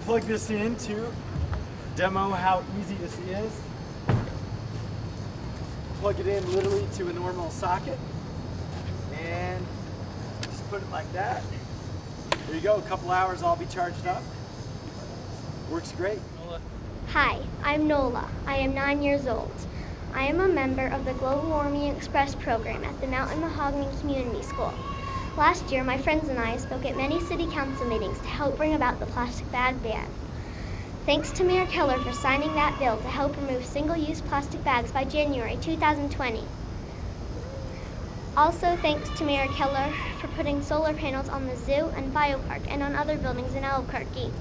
plug this in to demo how easy this is. Plug it in literally to a normal socket and just put it like that. There you go, a couple hours I'll be charged up. Works great. Hi, I'm Nola. I am 9 years old. I am a member of the Global Warming Express program at the Mountain Mahogany Community School. Last year, my friends and I spoke at many city council meetings to help bring about the plastic bag ban. Thanks to Mayor Keller for signing that bill to help remove single-use plastic bags by January 2020. Also thanks to Mayor Keller for putting solar panels on the zoo and biopark and on other buildings in Albuquerque.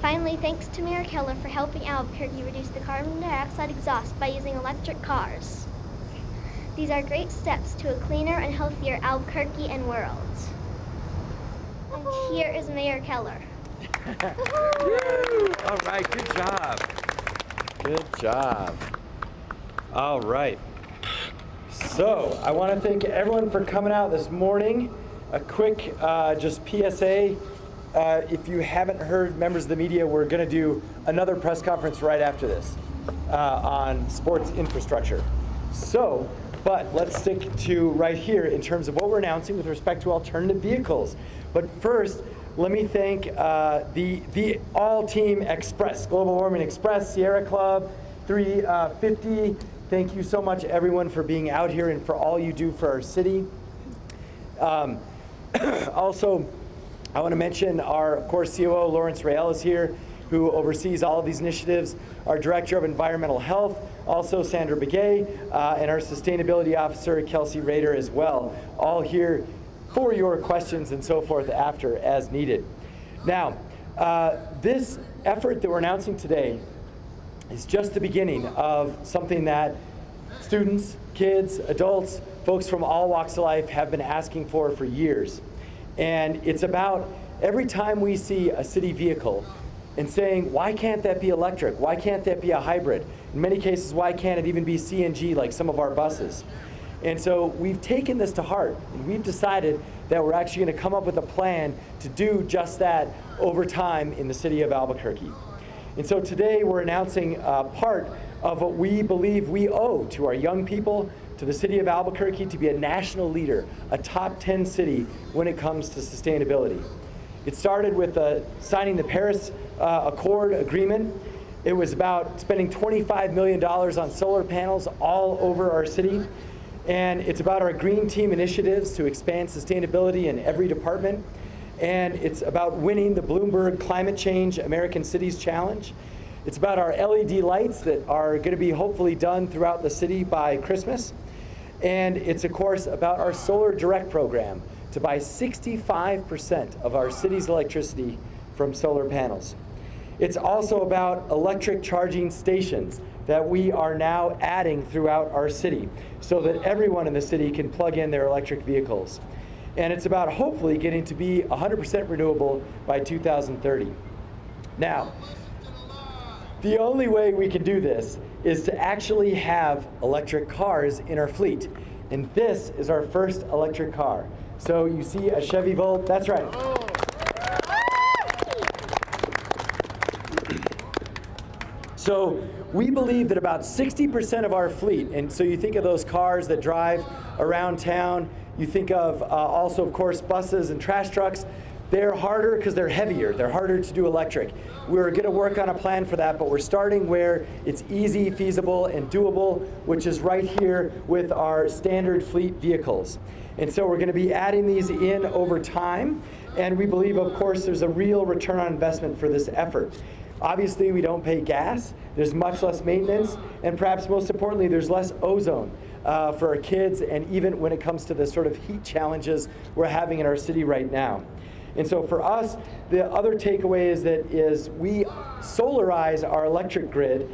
Finally, thanks to Mayor Keller for helping Albuquerque reduce the carbon dioxide exhaust by using electric cars. These are great steps to a cleaner and healthier Albuquerque and world. And here is Mayor Keller. All right, good job. Good job. All right. So I want to thank everyone for coming out this morning. A quick just PSA. If you haven't heard, members of the media, we're going to do another press conference right after this on sports infrastructure. So, but let's stick to right here in terms of what we're announcing with respect to alternative vehicles. But first, let me thank the all-team Express, Global Warming Express, Sierra Club, 350. Thank you so much, everyone, for being out here and for all you do for our city. Also, I want to mention our, of course, COO Lawrence Rael is here, who oversees all of these initiatives. Our Director of Environmental Health, also Sandra Begay, and our Sustainability Officer, Kelsey Rader, as well. All here for your questions and so forth after as needed. Now, this effort that we're announcing today is just the beginning of something that students, kids, adults, folks from all walks of life have been asking for years. And it's about every time we see a city vehicle and saying, why can't that be electric? Why can't that be a hybrid? In many cases, why can't it even be CNG like some of our buses? And so we've taken this to heart, and we've decided that we're actually going to come up with a plan to do just that over time in the city of Albuquerque. And so today we're announcing part of what we believe we owe to our young people, to the city of Albuquerque, to be a national leader, a top 10 city when it comes to sustainability. It started with signing the Paris Accord agreement. It was about spending $25 million on solar panels all over our city. And it's about our Green Team initiatives to expand sustainability in every department. And it's about winning the Bloomberg Climate Change American Cities Challenge. It's about our LED lights that are going to be hopefully done throughout the city by Christmas. And it's, of course, about our Solar Direct program to buy 65% of our city's electricity from solar panels. It's also about electric charging stations that we are now adding throughout our city so that everyone in the city can plug in their electric vehicles. And it's about hopefully getting to be 100% renewable by 2030. Now, the only way we can do this is to actually have electric cars in our fleet. And this is our first electric car. So you see a Chevy Volt, that's right. So we believe that about 60% of our fleet, and so you think of those cars that drive around town, you think of also, of course, buses and trash trucks. They're harder because they're heavier. They're harder to do electric. We're going to work on a plan for that, but we're starting where it's easy, feasible, and doable, which is right here with our standard fleet vehicles. And so we're going to be adding these in over time, and we believe, of course, there's a real return on investment for this effort. Obviously, we don't pay gas. There's much less maintenance, and perhaps most importantly, there's less ozone for our kids, and even when it comes to the sort of heat challenges we're having in our city right now. And so for us, the other takeaway is we solarize our electric grid.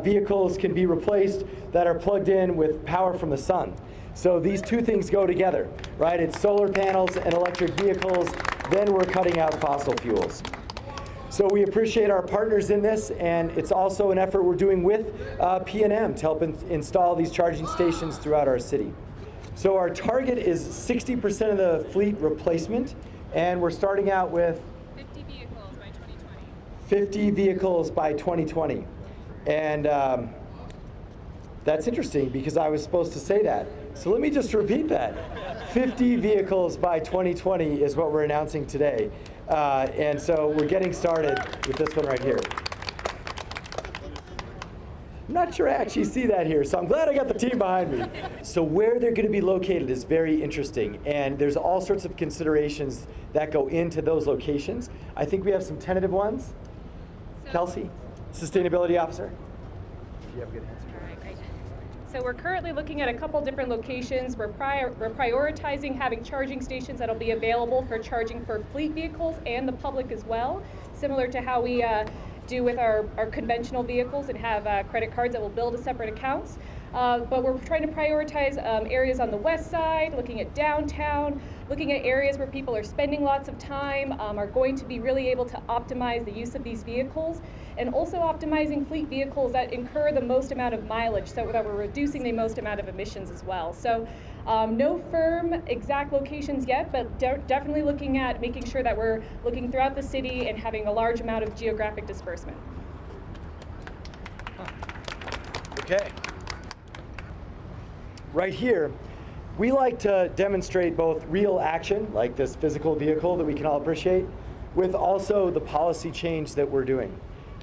Vehicles can be replaced that are plugged in with power from the sun. So these two things go together, right? It's solar panels and electric vehicles, then we're cutting out fossil fuels. So we appreciate our partners in this, and it's also an effort we're doing with P&M to help install these charging stations throughout our city. So our target is 60% of the fleet replacement, and we're starting out with 50 vehicles by 2020. 50 vehicles by 2020. And that's interesting because I was supposed to say that. So let me just repeat that. 50 vehicles by 2020 is what we're announcing today. And so we're getting started with this one right here. I'm not sure I actually see that here, so I'm glad I got the team behind me. So where they're going to be located is very interesting, and there's all sorts of considerations that go into those locations. I think we have some tentative ones. Kelsey, Sustainability Officer. If you have a good answer. All right, great. So we're currently looking at a couple different locations. We're prioritizing having charging stations that'll be available for charging for fleet vehicles and the public as well, similar to how we do with our conventional vehicles and have credit cards that will build as separate accounts. But we're trying to prioritize areas on the west side, looking at downtown, looking at areas where people are spending lots of time, are going to be really able to optimize the use of these vehicles, and also optimizing fleet vehicles that incur the most amount of mileage so that we're reducing the most amount of emissions as well. So no firm exact locations yet, but definitely looking at making sure that we're looking throughout the city and having a large amount of geographic disbursement. Okay. Right here, we like to demonstrate both real action, like this physical vehicle that we can all appreciate, with also the policy change that we're doing.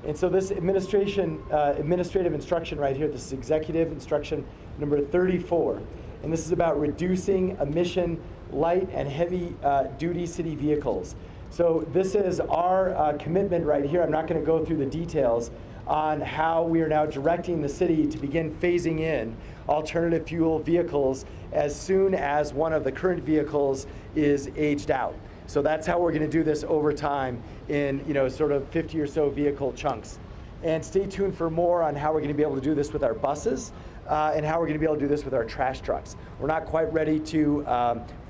And so this administrative instruction right here, this is executive instruction number 34. And this is about reducing emission light and heavy duty city vehicles. So this is our commitment right here. I'm not going to go through the details on how we are now directing the city to begin phasing in alternative fuel vehicles as soon as one of the current vehicles is aged out. So that's how we're going to do this over time in sort of 50 or so vehicle chunks. And stay tuned for more on how we're going to be able to do this with our buses and how we're going to be able to do this with our trash trucks. We're not quite ready to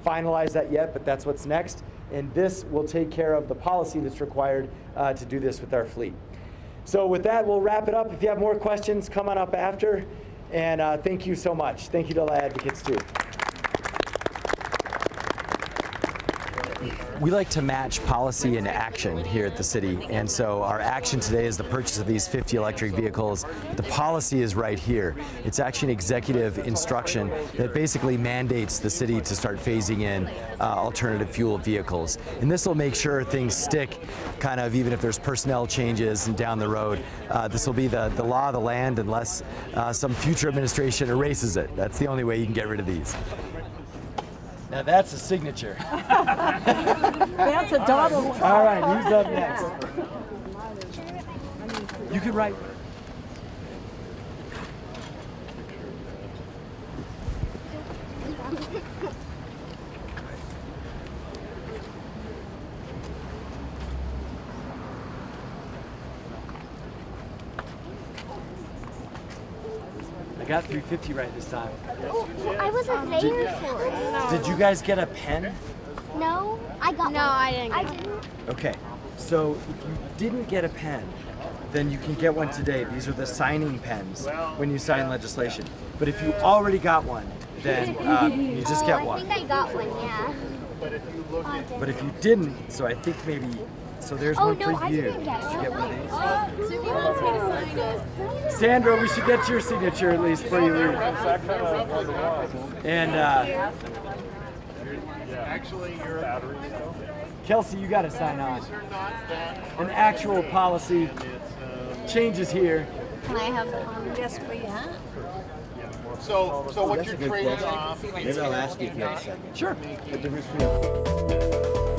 finalize that yet, but that's what's next. And this will take care of the policy that's required to do this with our fleet. So with that, we'll wrap it up. If you have more questions, come on up after. And thank you so much. Thank you to all advocates too. We like to match policy and action here at the city, and so our action today is the purchase of these 50 electric vehicles. The policy is right here. It's actually an executive instruction that basically mandates the city to start phasing in alternative fuel vehicles. And this will make sure things stick, kind of even if there's personnel changes and down the road. This will be the law of the land unless some future administration erases it. That's the only way you can get rid of these. Now that's a signature. That's a double. All right, who's up next? You can write. I got 350 right this time. I wasn't there for it. Did you guys get a pen? No, I got one. No, I didn't. I didn't. Okay, so if you didn't get a pen, then you can get one today. These are the signing pens when you sign legislation. But if you already got one, then you just get one. I think I got one, yeah. But if you didn't, so I think maybe, so there's one for you. Did you get one of these? Sandra, we should get your signature at least before you leave. And Actually, your batteries though. Kelsey, you got to sign on. An actual policy changes here. Can I have one? Yes, please. So what you're trading off. Maybe I'll ask you if you have a second. Sure. What difference for you?